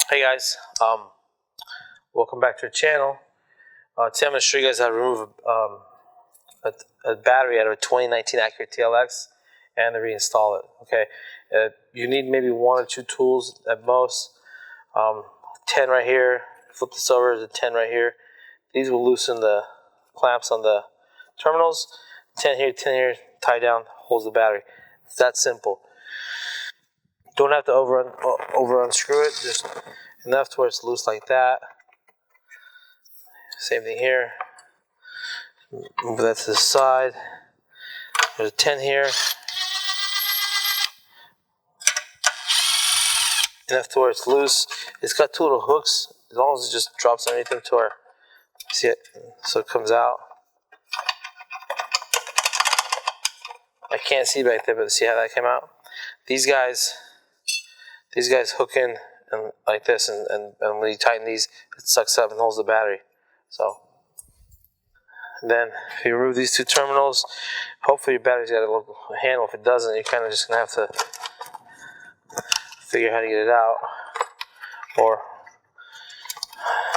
Hey guys, welcome back to the channel. Today I'm going to show you guys how to remove a battery out of a 2019 Acura TLX and to reinstall it. Okay, you need maybe one or two tools at most. 10 right here, flip this over, there's a 10 right here. These will loosen the clamps on the terminals. 10 here, tie down, holds the battery. It's that simple. Don't have to over unscrew it, just enough to where it's loose like that. Same thing here. Move that to the side. There's a 10 here. Enough to where it's loose. It's got two little hooks. As long as it just drops underneath them to where, see it? So it comes out. I can't see back there, but see how that came out? These guys hook in and like this, and when you tighten these, it sucks up and holds the battery. So, and then if you remove these two terminals, hopefully your battery's got a little handle. If it doesn't, you're kind of just gonna have to figure out how to get it out. Or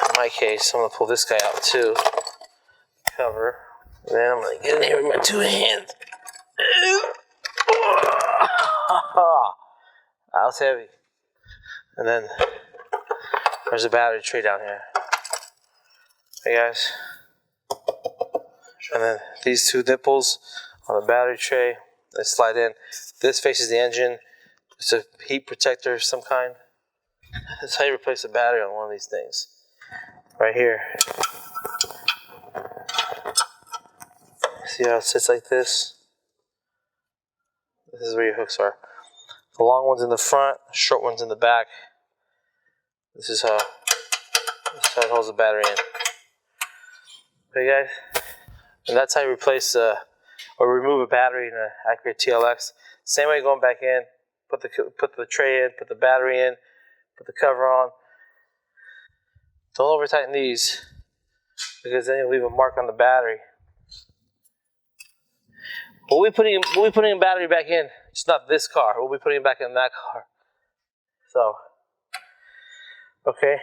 in my case, I'm gonna pull this guy out too. Cover. And then I'm gonna get in here with my two hands. That was heavy. And then there's a battery tray down here. Hey guys. And then these two nipples on the battery tray, they slide in. This faces the engine. It's a heat protector of some kind. That's how you replace a battery on one of these things. Right here. See how it sits like this? This is where your hooks are. The long one's in the front, short one's in the back. This is how it holds the battery in. Okay guys? And that's how you replace or remove a battery in an Acura TLX. Same way going back in, put the tray in, put the battery in, put the cover on. Don't over tighten these, because then you'll leave a mark on the battery. We'll be putting a battery back in. It's not this car. We'll be putting it back in that car. So, okay.